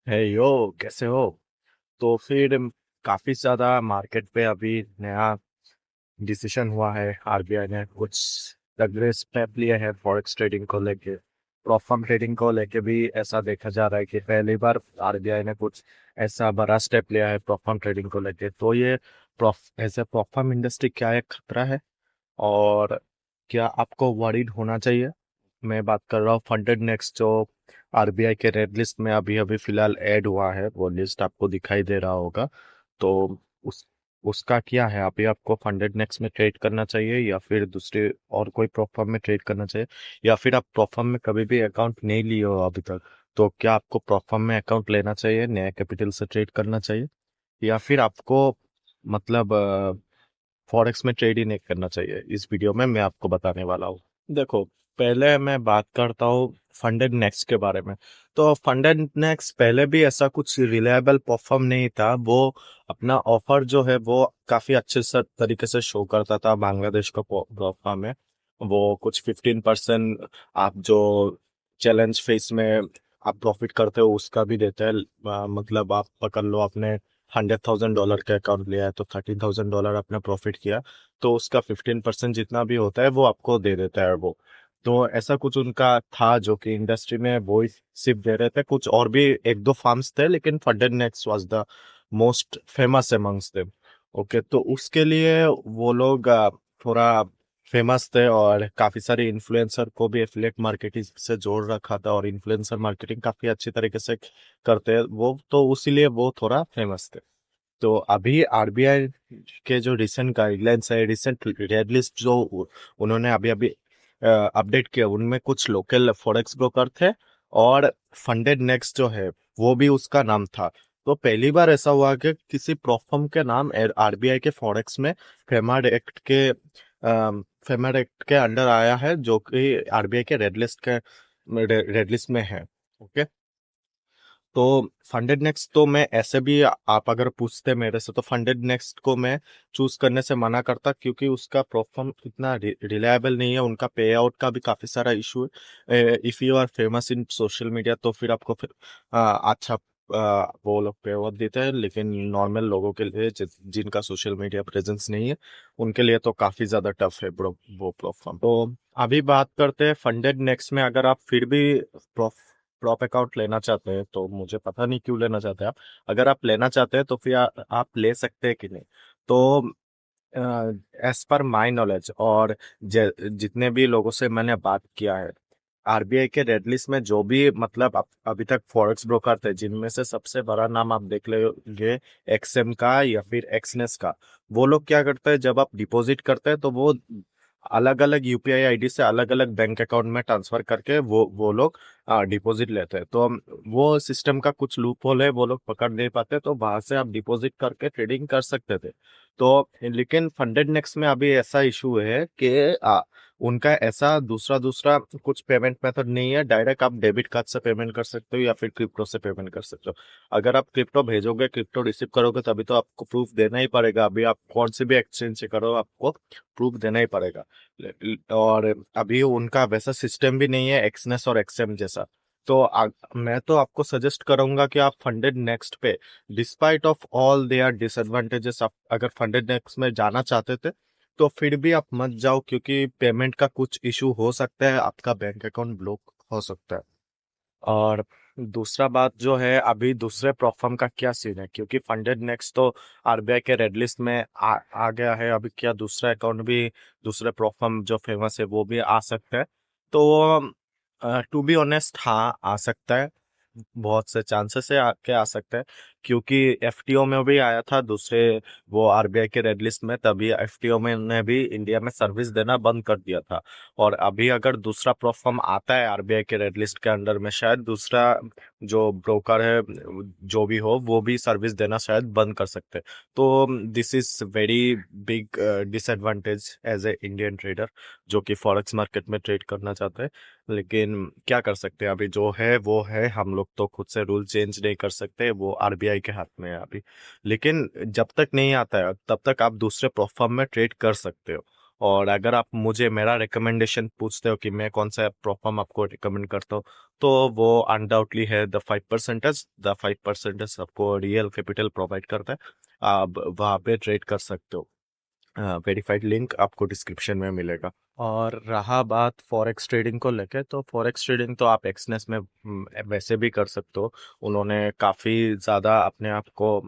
है यो, कैसे हो? तो फिर काफी ज्यादा मार्केट पे अभी नया डिसीजन हुआ है। आरबीआई ने कुछ तगड़े स्टेप लिए हैं फॉरेक्स ट्रेडिंग को लेके। प्रॉफर्म ट्रेडिंग को लेके भी ऐसा देखा जा रहा है कि पहली बार आरबीआई ने कुछ ऐसा बड़ा स्टेप लिया है प्रॉफर्म ट्रेडिंग को लेके। तो ये ऐसे प्रॉफर्म इंडस्ट्री क्या एक खतरा है, और क्या आपको वरीड होना चाहिए? मैं बात कर रहा हूँ फंडेड नेक्स्ट, जो आरबीआई के रेड लिस्ट में अभी अभी फिलहाल ऐड हुआ है। वो लिस्ट आपको दिखाई दे रहा होगा। तो उस उसका क्या है? अभी आपको फंडेड नेक्स्ट में ट्रेड करना चाहिए या फिर दूसरे और कोई प्रोफर्म में ट्रेड करना चाहिए, या फिर आप प्रोफर्म में कभी भी अकाउंट नहीं लिए हो अभी तक, तो क्या आपको प्रोफर्म में अकाउंट लेना चाहिए, नया कैपिटल से ट्रेड करना चाहिए, या फिर आपको मतलब फॉरेक्स में ट्रेड ही नहीं करना चाहिए? इस वीडियो में मैं आपको बताने वाला हूँ। देखो, पहले मैं बात करता हूँ फंडेड नेक्स्ट के बारे में। तो फंडेड नेक्स्ट पहले भी ऐसा कुछ रिलायबल परफॉर्म नहीं था। वो अपना ऑफर जो है वो काफी अच्छे से तरीके से शो करता था बांग्लादेश को परफॉर्म में। वो कुछ 15% आप जो चैलेंज फेस में आप प्रॉफिट करते हो उसका भी देते हैं। मतलब आप पकड़ लो, आपने $100,000 का अकाउंट लिया है तो $13,000 आपने प्रॉफिट किया, तो उसका 15% जितना भी होता है वो आपको दे देता है वो। तो ऐसा कुछ उनका था जो कि इंडस्ट्री में वो ही सिर्फ दे रहे थे। कुछ और भी एक दो फार्म्स थे, लेकिन funded next was the most famous amongst them. Okay, तो उसके लिए वो लोग थोड़ा फेमस थे, और काफी सारे इन्फ्लुएंसर को भी एफिलिएट मार्केटिंग से जोड़ रखा था, और इन्फ्लुएंसर मार्केटिंग काफी अच्छी तरीके से करते हैं वो, तो उसीलिए वो थोड़ा फेमस थे। तो अभी आरबीआई के जो रिसेंट गाइडलाइंस है, रिसेंट रेड लिस्ट जो उन्होंने अभी अभी अपडेट किया, उनमें कुछ लोकल फॉरेक्स ब्रोकर थे, और फंडेड नेक्स्ट जो है वो भी उसका नाम था। तो पहली बार ऐसा हुआ कि किसी प्रोफर्म के नाम आरबीआई के फॉरेक्स में फेमार्ड एक्ट के फेमार्ड एक्ट के अंडर आया है, जो कि आरबीआई के रेड लिस्ट में है। ओके, तो फंडेड नेक्स्ट तो मैं ऐसे भी, आप अगर पूछते मेरे से, तो फंडेड नेक्स्ट को मैं चूज करने से मना करता, क्योंकि उसका परफॉर्म इतना रिलायबल नहीं है। उनका पे आउट का भी काफी सारा इशू है। If you are famous in social media तो फिर आपको फिर अच्छा वो लोग पे आउट देते हैं, लेकिन नॉर्मल लोगों के लिए जिनका सोशल मीडिया प्रेजेंस नहीं है, उनके लिए तो काफी ज्यादा टफ है ब्रो वो परफॉर्म। तो अभी बात करते हैं फंडेड नेक्स्ट में। अगर आप फिर भी प्रॉप अकाउंट लेना चाहते हैं, तो मुझे पता नहीं क्यों लेना चाहते हैं आप। अगर आप लेना चाहते हैं तो फिर आप ले सकते हैं कि नहीं। तो एज पर माई नॉलेज और जितने भी लोगों से मैंने बात किया है, आरबीआई के रेड लिस्ट में जो भी मतलब अभी तक फॉरेक्स ब्रोकर थे, जिनमें से सबसे बड़ा नाम आप देख लेंगे एक्सएम का या फिर एक्सनेस का। वो लोग क्या करते हैं, जब आप डिपॉजिट करते हैं तो वो अलग अलग यूपीआई आईडी से अलग अलग बैंक अकाउंट में ट्रांसफर करके वो लोग डिपॉजिट लेते हैं। तो वो सिस्टम का कुछ लूप होल है, वो लोग पकड़ नहीं पाते, तो वहां से आप डिपॉजिट करके ट्रेडिंग कर सकते थे। तो लेकिन फंडेड नेक्स्ट में अभी ऐसा इशू है कि उनका ऐसा दूसरा दूसरा कुछ पेमेंट मेथड नहीं है। डायरेक्ट आप डेबिट कार्ड से पेमेंट कर सकते हो या फिर क्रिप्टो से पेमेंट कर सकते हो। अगर आप क्रिप्टो भेजोगे, क्रिप्टो रिसीव करोगे, तभी तो आपको प्रूफ देना ही पड़ेगा। अभी आप कौन से भी एक्सचेंज से करो, आपको प्रूफ देना ही पड़ेगा। और अभी उनका वैसा सिस्टम भी नहीं है एक्सनेस और एक्सएम जैसा। तो मैं तो आपको सजेस्ट करूंगा कि आप फंडेड नेक्स्ट पे, despite of all their disadvantages, आप अगर फंडेड नेक्स्ट में जाना चाहते थे तो फिर भी आप मत जाओ, क्योंकि पेमेंट का कुछ इशू हो सकता है, आपका बैंक अकाउंट ब्लॉक हो सकता है। और दूसरा बात जो है, अभी दूसरे प्रोफर्म का क्या सीन है, क्योंकि फंडेड नेक्स्ट तो आरबीआई के रेड लिस्ट में आ गया है। अभी क्या दूसरा अकाउंट भी, दूसरे प्रोफर्म जो फेमस है वो भी आ सकता है। तो टू बी ऑनेस्ट, हाँ आ सकता है। बहुत से चांसेस है आके आ सकता है, क्योंकि एफटीओ में भी आया था दूसरे, वो आरबीआई के रेड लिस्ट में, तभी एफटीओ में ने भी इंडिया में सर्विस देना बंद कर दिया था। और अभी अगर दूसरा प्रोफर्म आता है आरबीआई के रेड लिस्ट के अंडर में, शायद दूसरा जो ब्रोकर है, जो भी हो, वो भी सर्विस देना शायद बंद कर सकते हैं। तो this is very big disadvantage as a Indian trader, जो कि फॉरेक्स मार्केट में ट्रेड करना चाहते हैं। लेकिन क्या कर सकते हैं, अभी जो है वो है। हम लोग तो खुद से रूल चेंज नहीं कर सकते, वो आरबीआई के हाथ में है अभी। लेकिन जब तक नहीं आता है तब तक आप दूसरे प्लेटफॉर्म में ट्रेड कर सकते हो। और अगर आप मुझे मेरा रिकमेंडेशन पूछते हो कि मैं कौन सा प्रोफार्म आपको रिकमेंड करता हूँ, तो वो अनडाउटली है द 5%। द 5% आपको रियल कैपिटल प्रोवाइड करता है, आप वहाँ पे ट्रेड कर सकते हो। वेरीफाइड लिंक आपको डिस्क्रिप्शन में मिलेगा। और रहा बात फॉरेक्स ट्रेडिंग को लेके, तो फॉरेक्स ट्रेडिंग तो आप एक्सनेस में वैसे भी कर सकते हो। उन्होंने काफ़ी ज़्यादा अपने आप को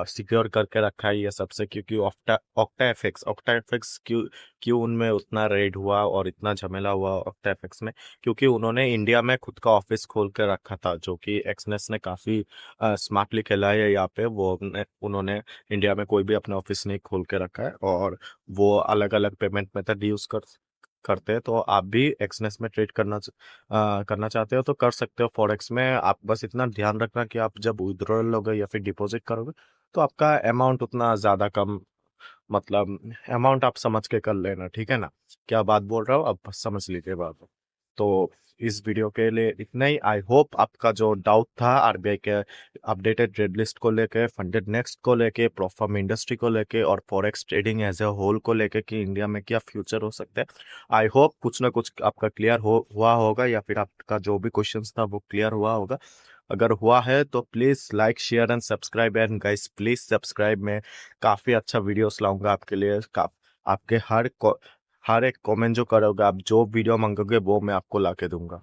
सिक्योर करके रखा है ये सबसे, क्योंकि ऑक्टा एफएक्स क्यों क्यों उनमें उतना रेड हुआ और इतना झमेला हुआ ऑक्टा एफएक्स में, क्योंकि उन्होंने इंडिया में खुद का ऑफिस खोल के रखा था, जो कि एक्सनेस ने काफ़ी स्मार्टली खेला है यहाँ पे। उन्होंने इंडिया में कोई भी अपना ऑफिस नहीं खोल के रखा है, और वो अलग अलग पेमेंट मेथड यूज करते हैं। तो आप भी एक्सनेस में ट्रेड करना चाहते हो तो कर सकते हो। फॉरेक्स में आप बस इतना ध्यान रखना कि आप जब विड्रॉल लोगे या फिर डिपॉजिट करोगे, तो आपका अमाउंट उतना ज़्यादा कम, मतलब अमाउंट आप समझ के कर लेना, ठीक है ना। क्या बात बोल रहा हूँ, अब समझ लीजिए बात। तो इस वीडियो के लिए इतना ही। आई होप आपका जो डाउट था आरबीआई के अपडेटेड रेड लिस्ट को लेके, फंडेड नेक्स्ट को लेके, प्रोफार्म इंडस्ट्री को लेके, और forex trading as a whole को लेके कि इंडिया में क्या फ्यूचर हो सकता है, आई होप कुछ ना कुछ आपका क्लियर हुआ होगा, या फिर आपका जो भी क्वेश्चंस था वो क्लियर हुआ होगा। अगर हुआ है तो please like share and subscribe, and guys please subscribe. मैं काफ़ी अच्छा वीडियोस लाऊंगा आपके लिए। आपके हर एक कमेंट जो करोगे, आप जो वीडियो मांगोगे वो मैं आपको ला के दूंगा।